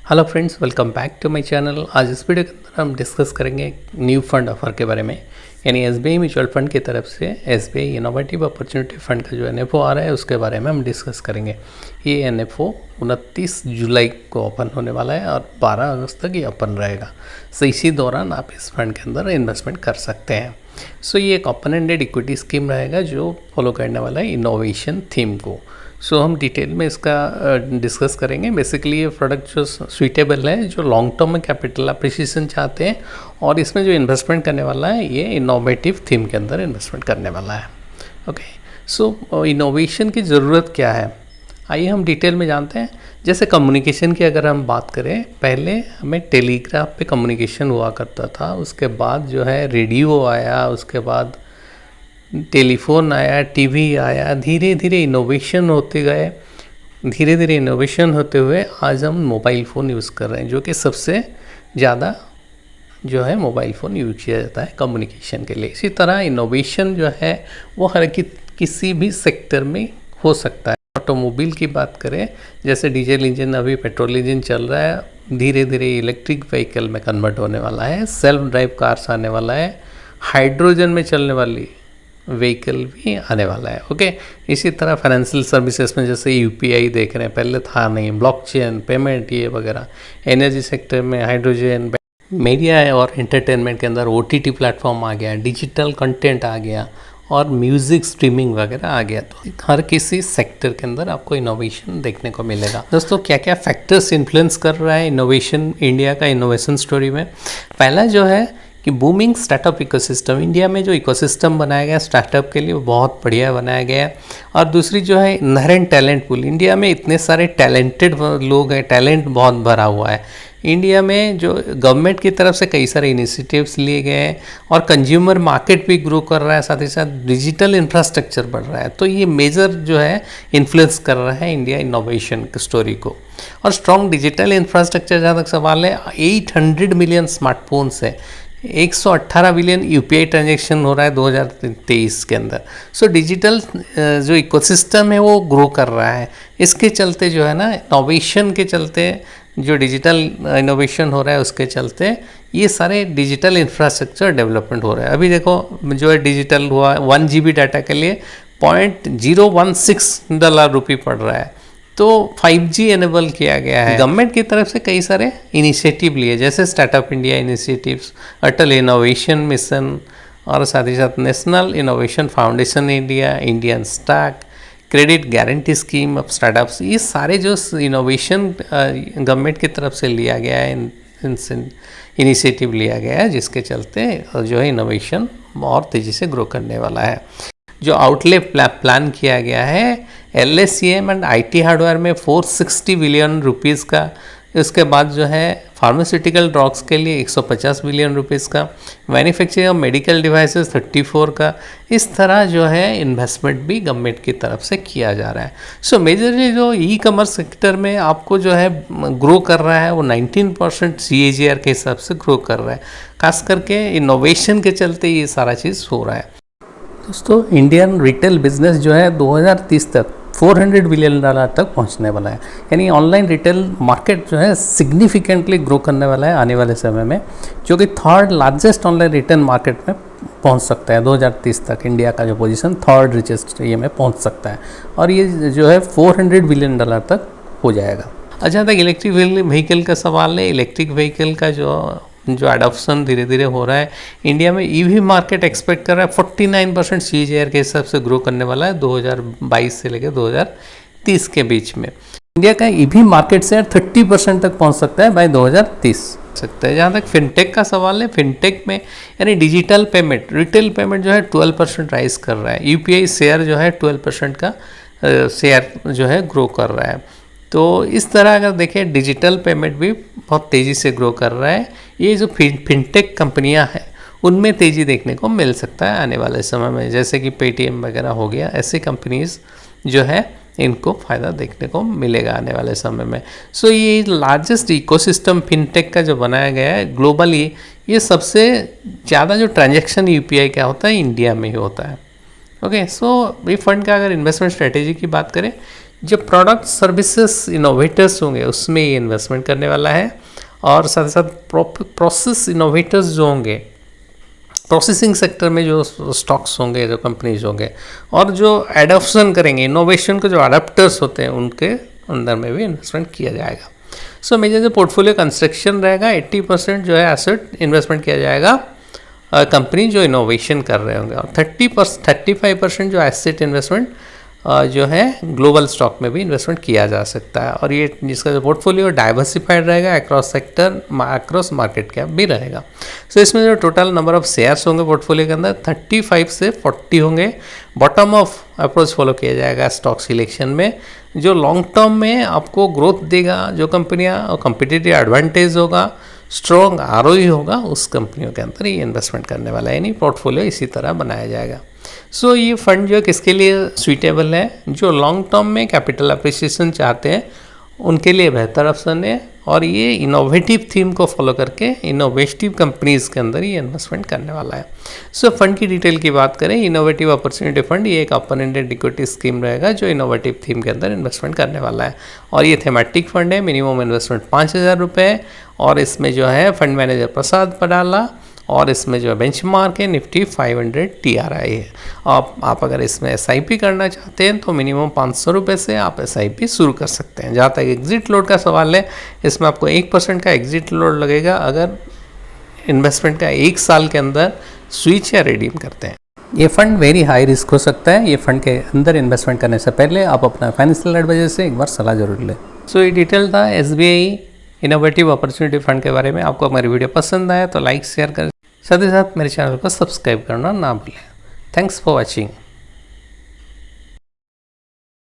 Hello friends, welcome back to my channel. आज इस video के अंदर हम डिस्कस करेंगे न्यू फंड ऑफर के बारे में। यानी एसबीआई म्यूचुअल फंड की तरफ से एसबीआई इनोवेटिव अपॉर्चुनिटी फंड का जो एनएफओ आ रहा है उसके बारे में हम डिस्कस करेंगे। ये एनएफओ 29 जुलाई को ओपन होने वाला है और 12 अगस्त तक ये ओपन रहेगा। सो इसी दौरान आप इस फंड के अंदर इन्वेस्टमेंट कर सकते हैं। सो ये एक ओपन एंडेड इक्विटी स्कीम रहेगा जो फॉलो करने वाला है इनोवेशन थीम को। सो हम डिटेल में इसका डिस्कस करेंगे। बेसिकली ये प्रोडक्ट जो सुइटेबल है, जो लॉन्ग टर्म में कैपिटल अप्रिसिएशन चाहते हैं और इसमें जो इन्वेस्टमेंट करने वाला है ये इनोवेटिव थीम के अंदर इन्वेस्टमेंट करने वाला है। ओके, सो इनोवेशन की ज़रूरत क्या है, आइए हम डिटेल में जानते हैं। जैसे कम्युनिकेशन की अगर हम बात करें, पहले हमें टेलीग्राफ पे कम्युनिकेशन हुआ करता था, उसके बाद जो है रेडियो आया, उसके बाद टेलीफोन आया, टीवी आया, धीरे धीरे इनोवेशन होते गए। धीरे धीरे इनोवेशन होते हुए आज हम मोबाइल फ़ोन यूज़ कर रहे हैं, जो कि सबसे ज़्यादा जो है मोबाइल फ़ोन यूज किया जाता है कम्युनिकेशन के लिए। इसी तरह इनोवेशन जो है वो हर किसी भी सेक्टर में हो सकता है। ऑटोमोबाइल की बात करें, जैसे डीजल इंजन अभी पेट्रोल इंजन चल रहा है, धीरे धीरे इलेक्ट्रिक व्हीकल में कन्वर्ट होने वाला है, सेल्फ ड्राइव कार्स आने वाला है, हाइड्रोजन में चलने वाली व्हीकल भी आने वाला है। ओके, इसी तरह फाइनेंशियल सर्विसेज में जैसे यूपीआई देख रहे हैं, पहले था नहीं, ब्लॉकचेन पेमेंट ये वगैरह। एनर्जी सेक्टर में हाइड्रोजन, मीडिया और एंटरटेनमेंट के अंदर ओटीटी प्लेटफॉर्म आ गया, डिजिटल कंटेंट आ गया और म्यूज़िक स्ट्रीमिंग वगैरह आ गया। तो हर किसी सेक्टर के अंदर आपको इनोवेशन देखने को मिलेगा। दोस्तों, क्या क्या फैक्टर्स इन्फ्लुएंस कर रहा है इनोवेशन, इंडिया का इनोवेशन स्टोरी में? पहला जो है कि बूमिंग स्टार्टअप इकोसिस्टम। इंडिया में जो इकोसिस्टम बनाया गया स्टार्टअप के लिए वो बहुत बढ़िया बनाया गया है। और दूसरी जो है इनहेरेंट टैलेंट पूल। इंडिया में इतने सारे टैलेंटेड लोग हैं, टैलेंट बहुत भरा हुआ है। इंडिया में जो गवर्नमेंट की तरफ से कई सारे इनिशिएटिव्स लिए गए हैं और कंज्यूमर मार्केट भी ग्रो कर रहा है, साथ ही साथ डिजिटल इंफ्रास्ट्रक्चर बढ़ रहा है। तो ये मेजर जो है इन्फ्लुएंस कर रहा है इंडिया इनोवेशन स्टोरी को। और स्ट्रॉन्ग डिजिटल इंफ्रास्ट्रक्चर जहाँ तक सवाल है, 800 मिलियन स्मार्टफोन्स है, 118 बिलियन यूपीआई ट्रांजैक्शन हो रहा है 2023 के अंदर। सो डिजिटल जो इकोसिस्टम है वो ग्रो कर रहा है। इसके चलते जो है ना, इनोवेशन के चलते, जो डिजिटल इनोवेशन हो रहा है उसके चलते ये सारे डिजिटल इंफ्रास्ट्रक्चर डेवलपमेंट हो रहा है। अभी देखो जो है डिजिटल हुआ, 1 GB डाटा के लिए $0.016 पड़ रहा है। तो 5G एनेबल किया गया है। गवर्नमेंट की तरफ से कई सारे इनिशिएटिव लिए, जैसे स्टार्टअप इंडिया इनिशिएटिव्स, अटल इनोवेशन मिशन और साथ ही साथ national innovation foundation India, Indian stock, credit guarantee scheme of startups. ये सारे जो इनोवेशन गवर्नमेंट की तरफ से लिया गया है, इनिशिएटिव लिया गया है, जिसके चलते जो है इनोवेशन और तेज़ी से ग्रो करने वाला है। जो आउटले प्लान किया गया है LSCM एंड IT हार्डवेयर में 460 बिलियन रुपीज़ का, उसके बाद जो है फार्मास्यूटिकल ड्रग्स के लिए 150 बिलियन रुपीज़ का, मैन्युफैक्चरिंग ऑफ मेडिकल डिवाइसेस 34 का। इस तरह जो है इन्वेस्टमेंट भी गवर्नमेंट की तरफ से किया जा रहा है। सो मेजरली जो ई-कॉमर्स सेक्टर में आपको जो है ग्रो कर रहा है वो 19% CAGR के हिसाब से ग्रो कर रहा है। खास करके इनोवेशन के चलते ये सारा चीज़ हो रहा है। दोस्तों, इंडियन रिटेल बिजनेस जो है 2030 तक $400 बिलियन तक पहुंचने वाला है। यानी ऑनलाइन रिटेल मार्केट जो है सिग्निफिकेंटली ग्रो करने वाला है आने वाले समय में, जो कि third largest online retail market में पहुंच सकता है। 2030 तक इंडिया का जो पोजीशन थर्ड रिचेस्ट ये में पहुंच सकता है और ये जो है $400 बिलियन तक हो जाएगा। जहाँ तक इलेक्ट्रिक व्हीकल का सवाल है, इलेक्ट्रिक व्हीकल का जो एडॉप्शन धीरे धीरे हो रहा है इंडिया में, EV मार्केट एक्सपेक्ट कर रहा है 49% CAGR के हिसाब से ग्रो करने वाला है 2022 से लेकर 2030 के बीच में। इंडिया का EV मार्केट शेयर 30% तक पहुंच सकता है बाय 2030 सकता है। जहाँ तक फिनटेक का सवाल है, फिनटेक में यानी डिजिटल पेमेंट, रिटेल पेमेंट जो है 12% राइज कर रहा है। UPI शेयर जो है 12% का शेयर जो है ग्रो कर रहा है। तो इस तरह अगर देखें, डिजिटल पेमेंट भी बहुत तेज़ी से ग्रो कर रहा है। ये जो फिनटेक कंपनियां हैं उनमें तेज़ी देखने को मिल सकता है आने वाले समय में, जैसे कि पेटीएम वगैरह हो गया। ऐसी कंपनीज जो है इनको फ़ायदा देखने को मिलेगा आने वाले समय में। सो ये लार्जेस्ट इकोसिस्टम फिनटेक का जो बनाया गया है ग्लोबली, ये सबसे ज़्यादा जो ट्रांजैक्शन UPI का होता है इंडिया में ही होता है। ओके, सो ये फंड का अगर इन्वेस्टमेंट स्ट्रेटेजी की बात करें, जो प्रोडक्ट सर्विसेज इनोवेटर्स होंगे उसमें ये इन्वेस्टमेंट करने वाला है, और साथ ही साथ प्रोसेस इनोवेटर्स जो होंगे, प्रोसेसिंग सेक्टर में जो स्टॉक्स होंगे, जो कंपनीज होंगे, और जो एडॉप्शन करेंगे इनोवेशन के जो अडाप्टर्स होते हैं उनके अंदर में भी इन्वेस्टमेंट किया जाएगा। सो मेजर जो पोर्टफोलियो कंस्ट्रक्शन रहेगा 80% जो है एसेट इन्वेस्टमेंट किया जाएगा कंपनी जो इनोवेशन कर रहे होंगे, और 35% जो एसेट इन्वेस्टमेंट जो है ग्लोबल स्टॉक में भी इन्वेस्टमेंट किया जा सकता है। और ये जिसका जो पोर्टफोलियो डाइवर्सिफाइड रहेगा across sector, across market cap भी रहेगा। सो इसमें जो टोटल नंबर ऑफ शेयर्स होंगे पोर्टफोलियो के अंदर 35 से 40 होंगे। बॉटम ऑफ अप्रोच फॉलो किया जाएगा स्टॉक सिलेक्शन में, जो लॉन्ग टर्म में आपको ग्रोथ देगा, जो कंपनियाँ कॉम्पिटिटिव एडवांटेज होगा, स्ट्रॉन्ग ROE होगा, उस कंपनियों के अंदर ये इन्वेस्टमेंट करने वाला है, यानी पोर्टफोलियो इसी तरह बनाया जाएगा। सो ये फंड जो किसके लिए सूटेबल है, जो लॉन्ग टर्म में कैपिटल अप्रिसिएशन चाहते हैं उनके लिए बेहतर ऑप्शन है, और ये इनोवेटिव थीम को फॉलो करके इनोवेटिव कंपनीज़ के अंदर ये इन्वेस्टमेंट करने वाला है। सो फंड की डिटेल की बात करें, इनोवेटिव अपॉर्चुनिटी फंड ये एक ओपन एंडेड इक्विटी स्कीम रहेगा जो इनोवेटिव थीम के अंदर इन्वेस्टमेंट करने वाला है, और ये थीमेटिक फंड है। मिनिमम इन्वेस्टमेंट 5,000 रुपये, और इसमें जो है फंड मैनेजर प्रसाद पडाला, और इसमें जो बेंचमार्क है निफ्टी 500 TRI है। आप अगर इसमें SIP करना चाहते हैं तो मिनिमम 500 रुपये से आप SIP शुरू कर सकते हैं। जहाँ तक एग्जिट लोड का सवाल है, इसमें आपको 1% का एग्जिट लोड लगेगा अगर इन्वेस्टमेंट का 1 साल के अंदर स्विच या रिडीम करते हैं। ये फंड वेरी हाई रिस्क हो सकता है। ये फंड के अंदर इन्वेस्टमेंट करने से पहले आप अपना फाइनेंशियल एडवाइजर से एक बार सलाह जरूर लें। सो ये डिटेल था SBI इनोवेटिव अपॉर्चुनिटी फंड के बारे में। आपको हमारी वीडियो पसंद आया तो लाइक शेयर करें, साथ ही साथ मेरे चैनल को सब्सक्राइब करना ना भूलें। Thanks for watching.